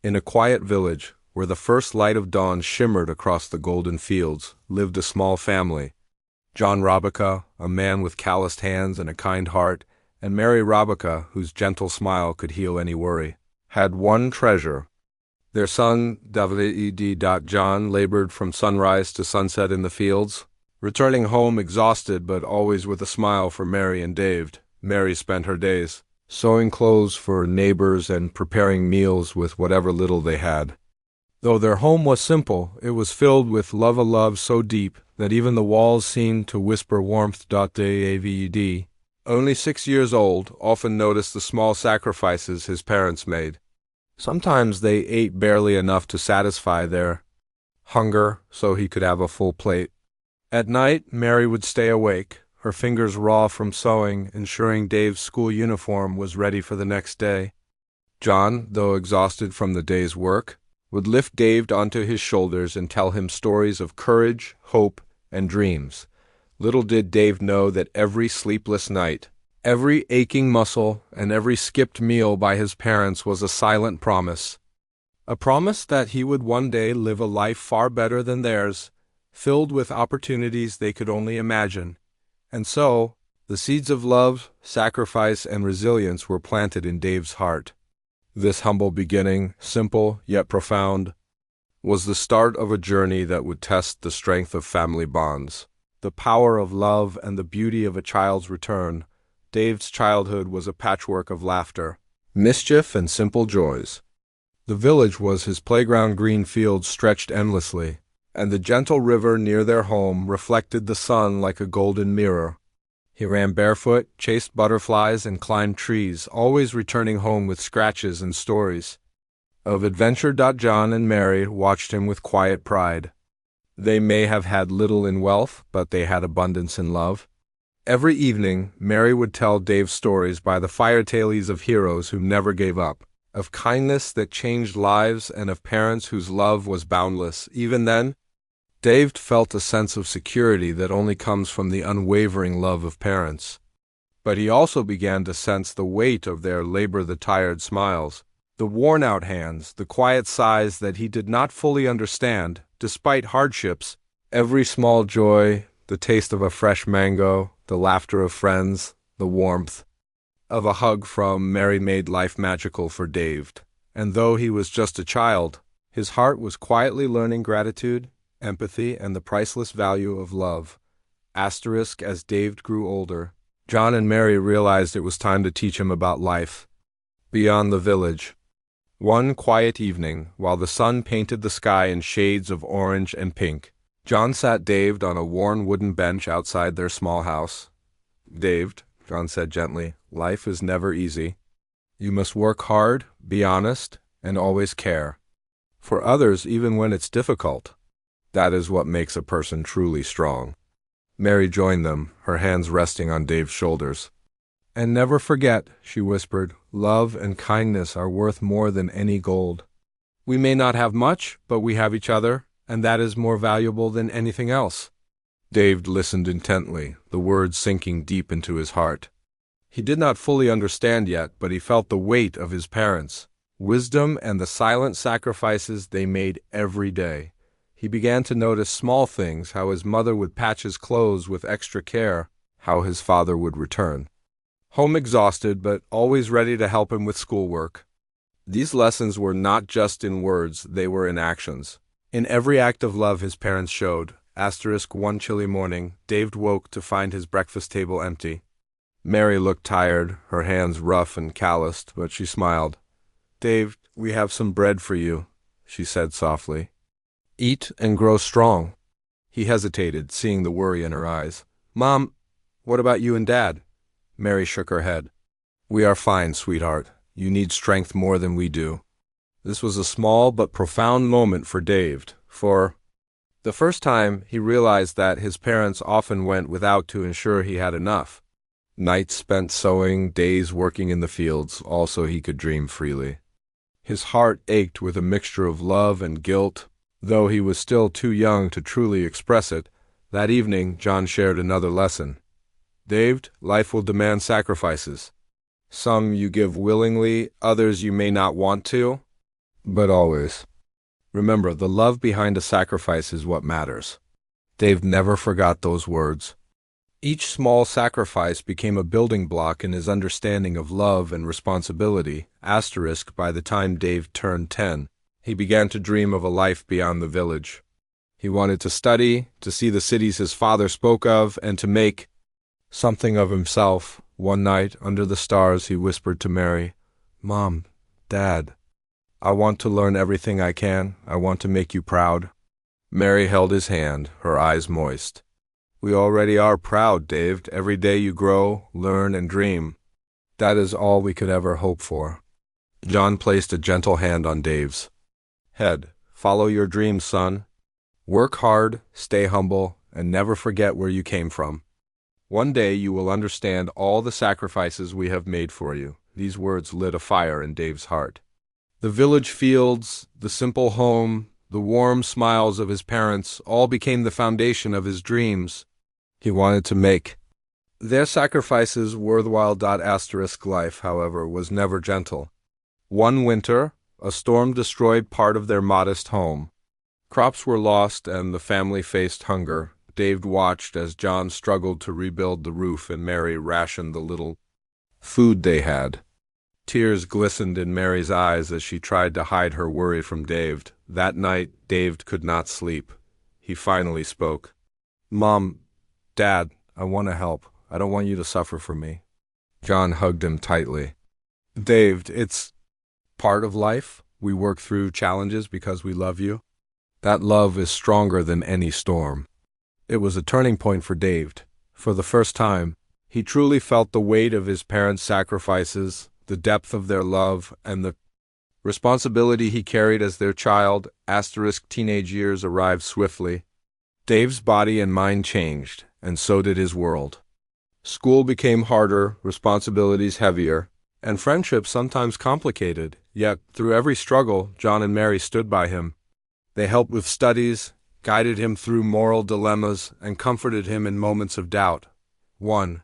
In a quiet village, where the first light of dawn shimmered across the golden fields, lived a small family. John Robica, a man with calloused hands and a kind heart, and Mary Robica, whose gentle smile could heal any worry, had one treasure. Their son, Daved John, labored from sunrise to sunset in the fields, returning home exhausted but always with a smile for Mary and Daved. Mary spent her days sewing clothes for neighbors and preparing meals with whatever little they had. Though their home was simple, it was filled with a love so deep that even the walls seemed to whisper warmth. Daved, only 6 years old, often noticed the small sacrifices his parents made. Sometimes they ate barely enough to satisfy their hunger so he could have a full plate. At night, Mary would stay awake, her fingers raw from sewing, ensuring Dave's school uniform was ready for the next day. John, though exhausted from the day's work, would lift Dave onto his shoulders and tell him stories of courage, hope, and dreams. Little did Dave know that every sleepless night, every aching muscle, and every skipped meal by his parents was a silent promise. A promise that he would one day live a life far better than theirs, filled with opportunities they could only imagine. And so, the seeds of love, sacrifice, and resilience were planted in Dave's heart. This humble beginning, simple yet profound, was the start of a journey that would test the strength of family bonds, the power of love, and the beauty of a child's return. Dave's childhood was a patchwork of laughter, mischief, and simple joys. The village was his playground. Green fields stretched endlessly, and the gentle river near their home reflected the sun like a golden mirror. He ran barefoot, chased butterflies, and climbed trees, always returning home with scratches and stories of adventure. John and Mary watched him with quiet pride. They may have had little in wealth, but they had abundance in love. Every evening, Mary would tell Dave stories by the fire tales of heroes who never gave up, of kindness that changed lives, and of parents whose love was boundless. Even then, Dave felt a sense of security that only comes from the unwavering love of parents. But he also began to sense the weight of their labor, the tired smiles, the worn-out hands, the quiet sighs that he did not fully understand. Despite hardships, every small joy, the taste of a fresh mango, the laughter of friends, the warmth of a hug from Mary made life magical for Dave. And though he was just a child, his heart was quietly learning gratitude, empathy, and the priceless value of love. As Dave grew older, John and Mary realized it was time to teach him about life beyond the village. One quiet evening, while the sun painted the sky in shades of orange and pink, John sat Dave on a worn wooden bench outside their small house. "Dave," John said gently, "life is never easy. You must work hard, be honest, and always care for others even when it's difficult. That is what makes a person truly strong." Mary joined them, her hands resting on Dave's shoulders. "And never forget," she whispered, "love and kindness are worth more than any gold. We may not have much, but we have each other, and that is more valuable than anything else." Dave listened intently, the words sinking deep into his heart. He did not fully understand yet, but he felt the weight of his parents' wisdom and the silent sacrifices they made every day. He began to notice small things, how his mother would patch his clothes with extra care, how his father would return home exhausted but always ready to help him with schoolwork. These lessons were not just in words, they were in actions. In every act of love his parents showed. One chilly morning, Dave woke to find his breakfast table empty. Mary looked tired, her hands rough and calloused, but she smiled. "Dave, we have some bread for you," she said softly. "Eat and grow strong." He hesitated, seeing the worry in her eyes. "Mom, what about you and Dad?" Mary shook her head. "We are fine, sweetheart. You need strength more than we do." This was a small but profound moment for Dave, for the first time he realized that his parents often went without to ensure he had enough. Nights spent sewing, days working in the fields, all so he could dream freely. His heart ached with a mixture of love and guilt, though he was still too young to truly express it. That evening, John shared another lesson. "Dave, life will demand sacrifices. Some you give willingly, others you may not want to. but always. Remember, the love behind a sacrifice is what matters. Dave never forgot those words. Each small sacrifice became a building block in his understanding of love and responsibility. By the time Dave turned 10, he began to dream of a life beyond the village. He wanted to study, to see the cities his father spoke of, and to make something of himself. One night, under the stars, he whispered to Mary, "Mom, Dad, I want to learn everything I can. I want to make you proud." Mary held his hand, her eyes moist. "We already are proud, Dave. Every day you grow, learn, and dream. That is all we could ever hope for." John placed a gentle hand on Dave's head. "Follow your dreams, son. Work hard, stay humble, and never forget where you came from. One day you will understand all the sacrifices we have made for you." These words lit a fire in Dave's heart. The village fields, the simple home, the warm smiles of his parents all became the foundation of his dreams. He wanted to make their sacrifices worthwhile. Life, however, was never gentle. One winter, a storm destroyed part of their modest home. Crops were lost and the family faced hunger. Dave watched as John struggled to rebuild the roof and Mary rationed the little food they had. Tears glistened in Mary's eyes as she tried to hide her worry from Dave. That night, Dave could not sleep. He finally spoke. "Mom, Dad, I want to help. I don't want you to suffer for me." John hugged him tightly. "Dave, it's part of life. We work through challenges because we love you. That love is stronger than any storm." It was a turning point for Dave. For the first time, he truly felt the weight of his parents' sacrifices, the depth of their love, and the responsibility he carried as their child. Teenage years arrived swiftly. Dave's body and mind changed, and so did his world. School became harder, responsibilities heavier, and friendships sometimes complicated. Yet, through every struggle, John and Mary stood by him. They helped with studies, guided him through moral dilemmas, and comforted him in moments of doubt. One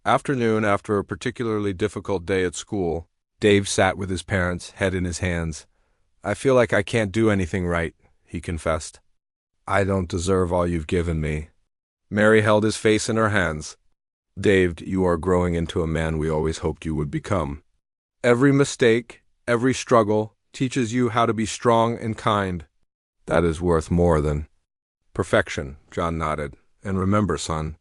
afternoon, after a particularly difficult day at school, Dave sat with his parents, head in his hands. "I feel like I can't do anything right," he confessed. "I don't deserve all you've given me." Mary held his face in her hands. "Dave, you are growing into a man we always hoped you would become. Every mistake, every struggle, teaches you how to be strong and kind. That is worth more than perfection." John nodded. "And remember, son,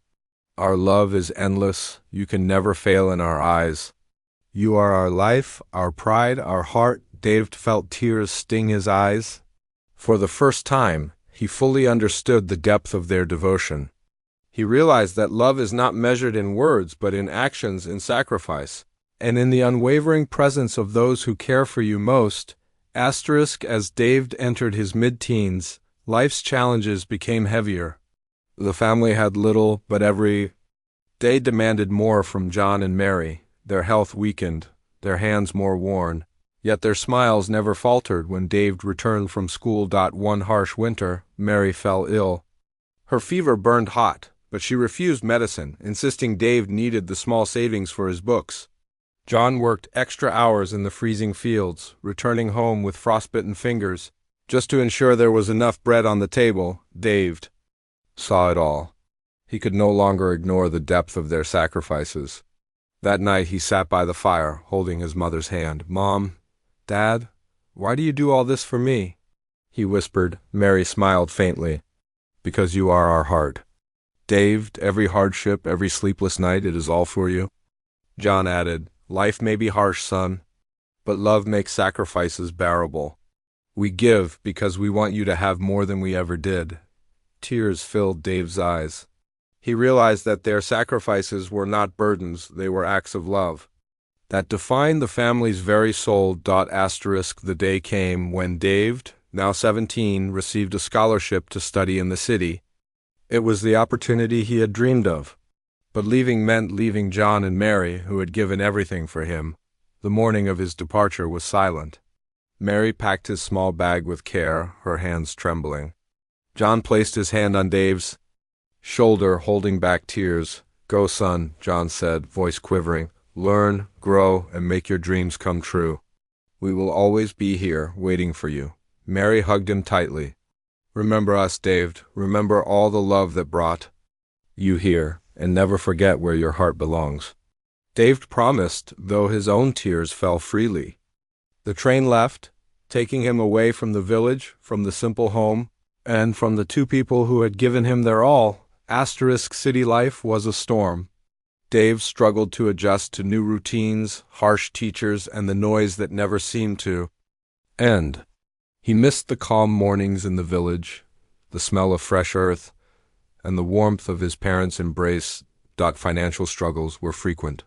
our love is endless. You can never fail in our eyes. You are our life, our pride, our heart." Dave felt tears sting his eyes. For the first time, he fully understood the depth of their devotion. He realized that love is not measured in words, but in actions, in sacrifice, and in the unwavering presence of those who care for you most. As Dave entered his mid-teens, life's challenges became heavier. The family had little, but every day demanded more from John and Mary. Their health weakened, their hands more worn, yet their smiles never faltered when Dave returned from school. One harsh winter, Mary fell ill. Her fever burned hot, but she refused medicine, insisting Dave needed the small savings for his books. John worked extra hours in the freezing fields, returning home with frostbitten fingers, just to ensure there was enough bread on the table. Dave saw it all. He could no longer ignore the depth of their sacrifices. That night he sat by the fire, holding his mother's hand. "Mom, Dad, why do you do all this for me?" he whispered. Mary smiled faintly. "Because you are our heart. Dave, every hardship, every sleepless night, it is all for you." John added, "Life may be harsh, son, but love makes sacrifices bearable. We give because we want you to have more than we ever did." Tears filled Dave's eyes. He realized that their sacrifices were not burdens, they were acts of love that defined the family's very soul. The day came when Dave, now 17, received a scholarship to study in the city. It was the opportunity he had dreamed of. But leaving meant leaving John and Mary, who had given everything for him. The morning of his departure was silent. Mary packed his small bag with care, her hands trembling. John placed his hand on Dave's shoulder, holding back tears. "Go, son," John said, voice quivering. "Learn, grow, and make your dreams come true." We will always be here, waiting for you. Mary hugged him tightly. Remember us, Daved. Remember all the love that brought you here, and never forget where your heart belongs. Daved promised, though his own tears fell freely. The train left, taking him away from the village, from the simple home, and from the two people who had given him their all. City life was a storm. Dave struggled to adjust to new routines, harsh teachers, and the noise that never seemed to end. He missed the calm mornings in the village, the smell of fresh earth, and the warmth of his parents' embrace. Financial struggles were frequent.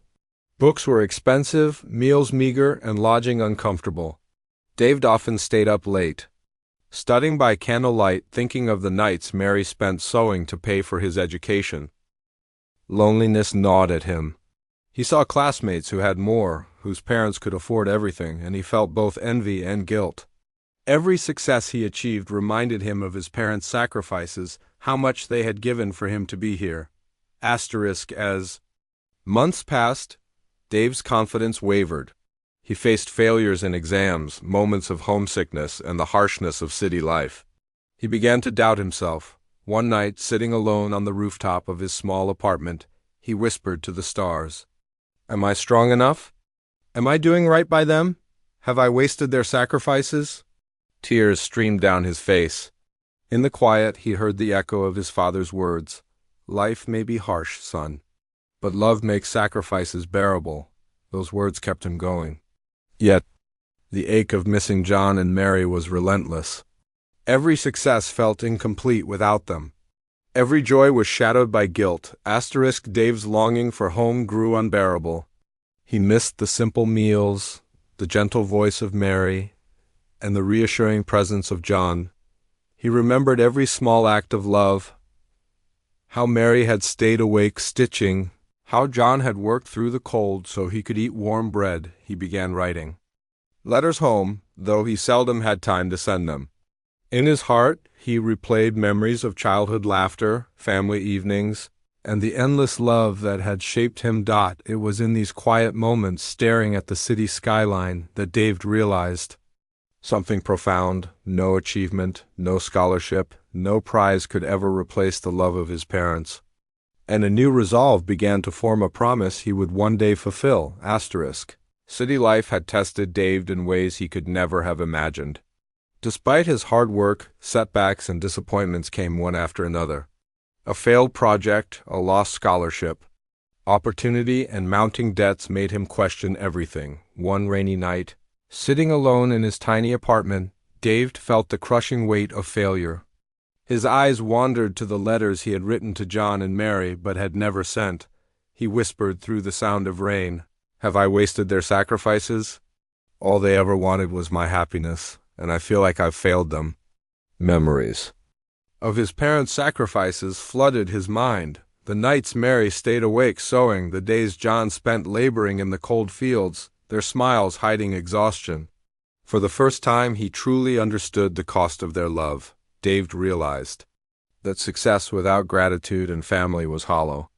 Books were expensive, meals meager, and lodging uncomfortable. Dave often stayed up late, studying by candlelight, thinking of the nights Mary spent sewing to pay for his education. Loneliness gnawed at him. He saw classmates who had more, whose parents could afford everything, and he felt both envy and guilt. Every success he achieved reminded him of his parents' sacrifices, how much they had given for him to be here. As months passed, Dave's confidence wavered. He faced failures in exams, moments of homesickness, and the harshness of city life. He began to doubt himself. One night, sitting alone on the rooftop of his small apartment, he whispered to the stars, "Am I strong enough? Am I doing right by them? Have I wasted their sacrifices?" Tears streamed down his face. In the quiet, he heard the echo of his father's words, "Life may be harsh, son, but love makes sacrifices bearable." Those words kept him going. Yet, the ache of missing John and Mary was relentless. Every success felt incomplete without them. Every joy was shadowed by guilt. Dave's longing for home grew unbearable. He missed the simple meals, the gentle voice of Mary, and the reassuring presence of John. He remembered every small act of love, how Mary had stayed awake stitching, how John had worked through the cold so he could eat warm bread. He began writing letters home, though he seldom had time to send them. In his heart, he replayed memories of childhood laughter, family evenings, and the endless love that had shaped him. It was in these quiet moments, staring at the city skyline, that Dave realized something profound. No achievement, no scholarship, no prize could ever replace the love of his parents. And a new resolve began to form, a promise he would one day fulfill. City life had tested Dave in ways he could never have imagined. Despite his hard work, setbacks and disappointments came one after another. A failed project, a lost scholarship, opportunity, and mounting debts made him question everything. One rainy night, sitting alone in his tiny apartment, Dave felt the crushing weight of failure. His eyes wandered to the letters he had written to John and Mary but had never sent. He whispered through the sound of rain, "Have I wasted their sacrifices? All they ever wanted was my happiness, and I feel like I've failed them." Memories of his parents' sacrifices flooded his mind. The nights Mary stayed awake sewing, the days John spent laboring in the cold fields, their smiles hiding exhaustion. For the first time, he truly understood the cost of their love. Dave realized that success without gratitude and family was hollow.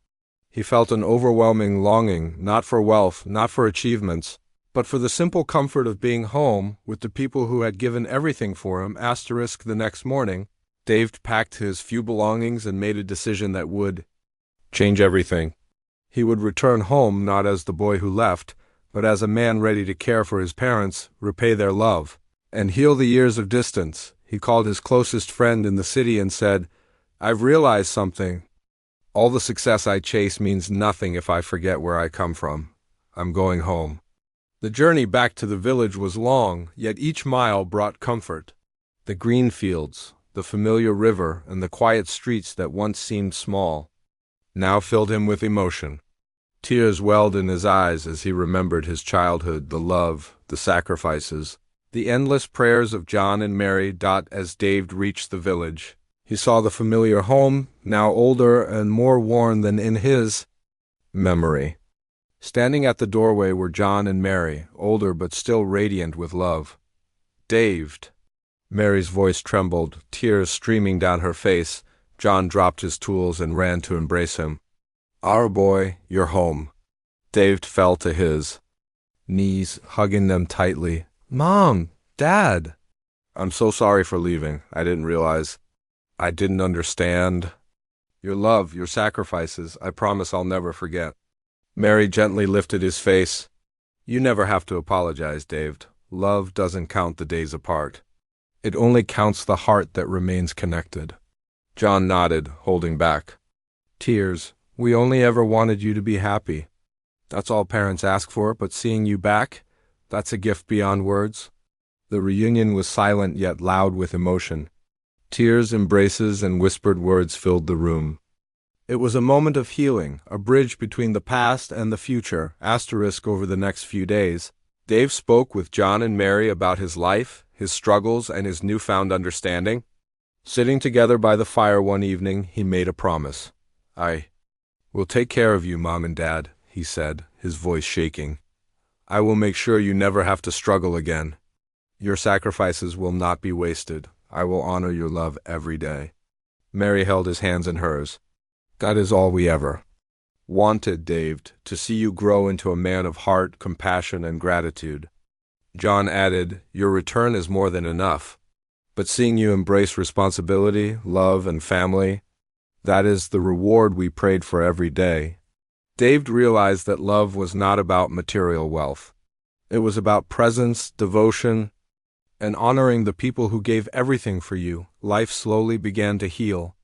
He felt an overwhelming longing, not for wealth, not for achievements, but for the simple comfort of being home with the people who had given everything for him. The next morning, Dave packed his few belongings and made a decision that would change everything. He would return home not as the boy who left, but as a man ready to care for his parents, repay their love, and heal the years of distance. He called his closest friend in the city and said, "I've realized something. All the success I chase means nothing if I forget where I come from. I'm going home." The journey back to the village was long, yet each mile brought comfort. The green fields, the familiar river, and the quiet streets that once seemed small now filled him with emotion. Tears welled in his eyes as he remembered his childhood, the love, the sacrifices, the endless prayers of John and Mary. As Dave reached the village, he saw the familiar home, now older and more worn than in his memory. Standing at the doorway were John and Mary, older but still radiant with love. "Dave." Mary's voice trembled, tears streaming down her face. John dropped his tools and ran to embrace him. "Our boy, you're home." Dave fell to his knees, hugging them tightly. Mom, Dad, I'm so sorry for leaving. I didn't realize. I didn't understand. Your love, your sacrifices, I promise I'll never forget. Mary gently lifted his face. You never have to apologize, Daved. Love doesn't count the days apart. It only counts the heart that remains connected. John nodded, holding back. Tears. We only ever wanted you to be happy. That's all parents ask for, but seeing you back, that's a gift beyond words. The reunion was silent yet loud with emotion. Tears, embraces, and whispered words filled the room. It was a moment of healing, a bridge between the past and the future, asterisk over the next few days. Dave spoke with John and Mary about his life, his struggles, and his newfound understanding. Sitting together by the fire one evening, he made a promise. I will take care of you, Mom and Dad, he said, his voice shaking. I will make sure you never have to struggle again. Your sacrifices will not be wasted. I will honor your love every day. Mary held his hands in hers. That is all we ever wanted, Daved, to see you grow into a man of heart, compassion, and gratitude. John added, Your return is more than enough. But seeing you embrace responsibility, love, and family, that is the reward we prayed for every day. Daved realized that love was not about material wealth. It was about presence, devotion, and honoring the people who gave everything for you. Life slowly began to heal.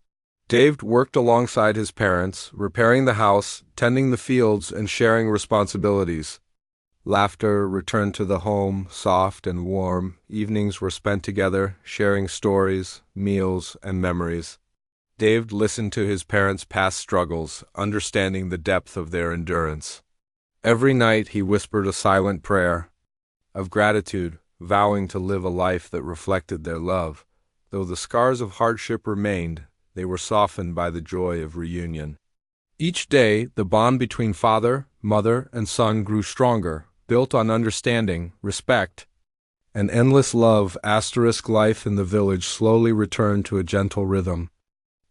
Daved worked alongside his parents, repairing the house, tending the fields, and sharing responsibilities. Laughter returned to the home, soft and warm. Evenings were spent together, sharing stories, meals, and memories. Daved listened to his parents' past struggles, understanding the depth of their endurance. Every night he whispered a silent prayer of gratitude, vowing to live a life that reflected their love. Though the scars of hardship remained, they were softened by the joy of reunion. Each day, the bond between father, mother, and son grew stronger, built on understanding, respect, and endless love. Asterisk life in the village slowly returned to a gentle rhythm.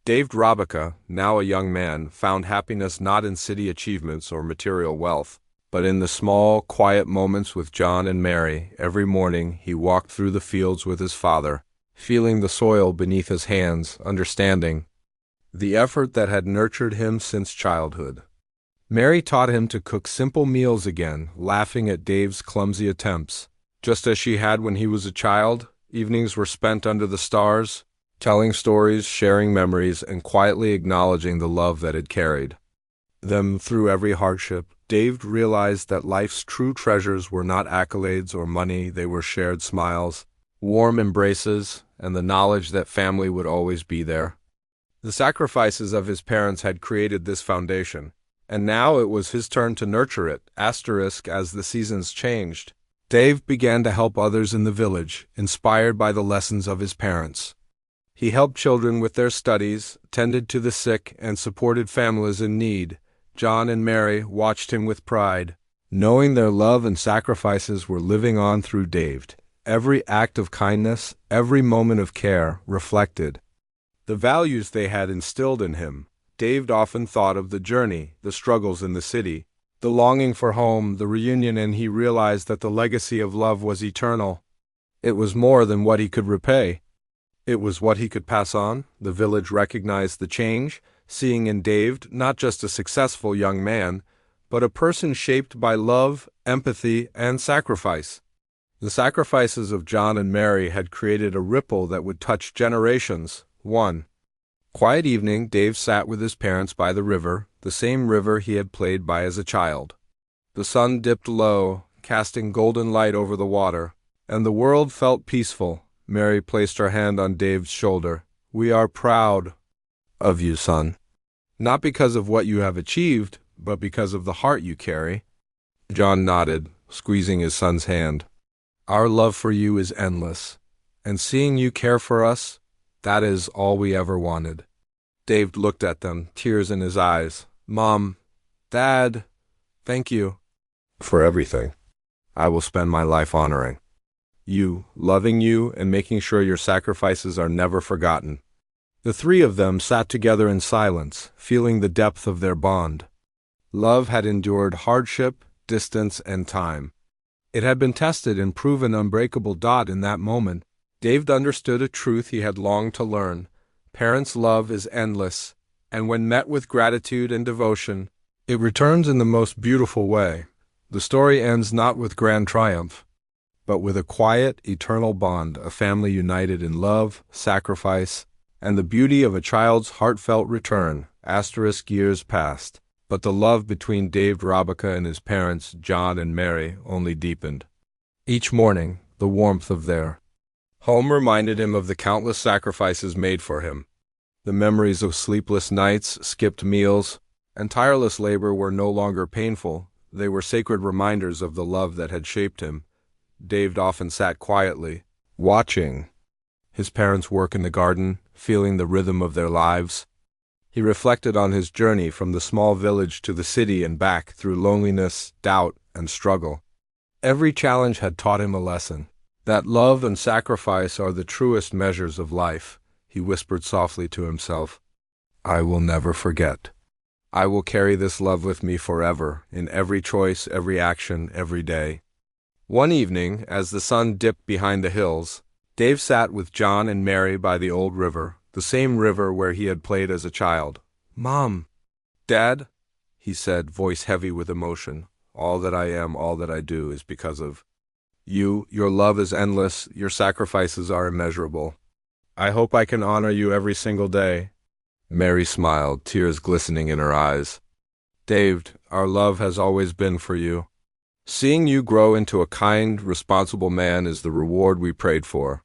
Daved Robica, now a young man, found happiness not in city achievements or material wealth, but in the small, quiet moments with John and Mary. Every morning he walked through the fields with his father, feeling the soil beneath his hands, understanding the effort that had nurtured him since childhood. Mary taught him to cook simple meals again, laughing at Dave's clumsy attempts. Just as she had when he was a child, evenings were spent under the stars, telling stories, sharing memories, and quietly acknowledging the love that had carried them through every hardship. Dave realized that life's true treasures were not accolades or money. They were shared smiles, warm embraces, and the knowledge that family would always be there. The sacrifices of his parents had created this foundation, and now it was his turn to nurture it. Asterisk as the seasons changed, Dave began to help others in the village, inspired by the lessons of his parents. He helped children with their studies, tended to the sick, and supported families in need. John and Mary watched him with pride, knowing their love and sacrifices were living on through Dave. Every act of kindness, every moment of care, reflected the values they had instilled in him. Dave often thought of the journey, the struggles in the city, the longing for home, the reunion, and he realized that the legacy of love was eternal. It was more than what he could repay. It was what he could pass on. The village recognized the change, seeing in Dave not just a successful young man, but a person shaped by love, empathy, and sacrifice. The sacrifices of John and Mary had created a ripple that would touch generations. One quiet evening, Dave sat with his parents by the river, the same river he had played by as a child. The sun dipped low, casting golden light over the water, and the world felt peaceful. Mary placed her hand on Dave's shoulder. We are proud of you, son. Not because of what you have achieved, but because of the heart you carry. John nodded, squeezing his son's hand. Our love for you is endless, and seeing you care for us, that is all we ever wanted. Dave looked at them, tears in his eyes. Mom, Dad, thank you for everything. I will spend my life honoring you, loving you, and making sure your sacrifices are never forgotten. The three of them sat together in silence, feeling the depth of their bond. Love had endured hardship, distance, and time. It had been tested and proven unbreakable. In that moment, Daved understood a truth he had longed to learn. Parents' love is endless, and when met with gratitude and devotion, it returns in the most beautiful way. The story ends not with grand triumph, but with a quiet, eternal bond, a family united in love, sacrifice, and the beauty of a child's heartfelt return. Years passed, but the love between Daved Robica and his parents, John and Mary, only deepened. Each morning, the warmth of their home reminded him of the countless sacrifices made for him. The memories of sleepless nights, skipped meals, and tireless labor were no longer painful. They were sacred reminders of the love that had shaped him. Daved often sat quietly, watching his parents work in the garden, feeling the rhythm of their lives. He reflected on his journey from the small village to the city and back, through loneliness, doubt, and struggle. Every challenge had taught him a lesson. That love and sacrifice are the truest measures of life. He whispered softly to himself, "I will never forget. I will carry this love with me forever, in every choice, every action, every day." One evening, as the sun dipped behind the hills, Dave sat with John and Mary by the old river, the same river where he had played as a child. "Mom, Dad," he said, voice heavy with emotion, "all that I am, all that I do is because of you. Your love is endless, your sacrifices are immeasurable. I hope I can honor you every single day." Mary smiled, tears glistening in her eyes. "Daved, our love has always been for you. Seeing you grow into a kind, responsible man is the reward we prayed for."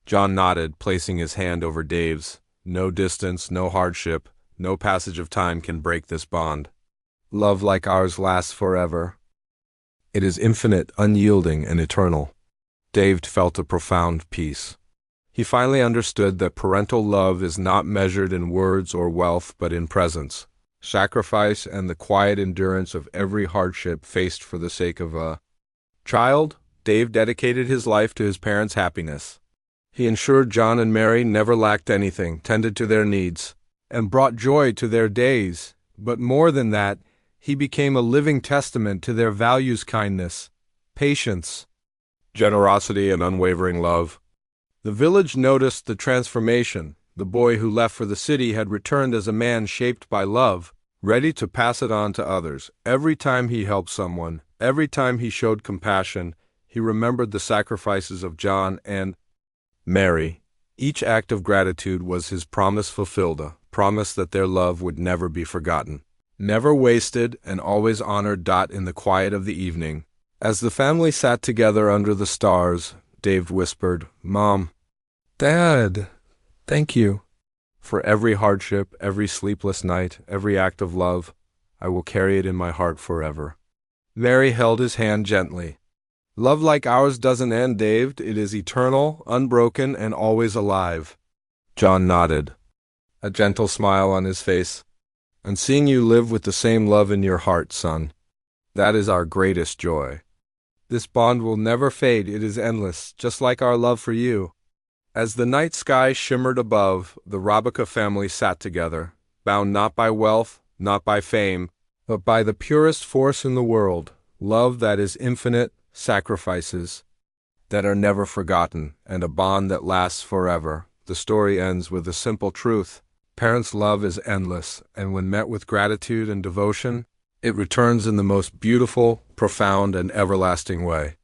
John nodded, placing his hand over Dave's. "No distance, no hardship, no passage of time can break this bond. Love like ours lasts forever. It is infinite, unyielding, and eternal." Dave felt a profound peace. He finally understood that parental love is not measured in words or wealth, but in presence, sacrifice, and the quiet endurance of every hardship faced for the sake of a child. Dave dedicated his life to his parents' happiness. He ensured John and Mary never lacked anything, tended to their needs, and brought joy to their days. But more than that, he became a living testament to their values: kindness, patience, generosity, and unwavering love. The village noticed the transformation. The boy who left for the city had returned as a man shaped by love, ready to pass it on to others. Every time he helped someone, every time he showed compassion, he remembered the sacrifices of John and Mary. Each act of gratitude was his promise fulfilled, a promise that their love would never be forgotten, never wasted, and always honored. In the quiet of the evening, as the family sat together under the stars, Dave whispered, "Mom, Dad, thank you for every hardship, every sleepless night, every act of love. I will carry it in my heart forever." Mary held his hand gently. "Love like ours doesn't end, Dave. It is eternal, unbroken, and always alive." John nodded, a gentle smile on his face. "And seeing you live with the same love in your heart, son, that is our greatest joy. This bond will never fade. It is endless, just like our love for you." As the night sky shimmered above, the Robica family sat together, bound not by wealth, not by fame, but by the purest force in the world, love that is infinite, sacrifices that are never forgotten, and a bond that lasts forever. The story ends with a simple truth: parents' love is endless, and when met with gratitude and devotion, it returns in the most beautiful, profound, and everlasting way.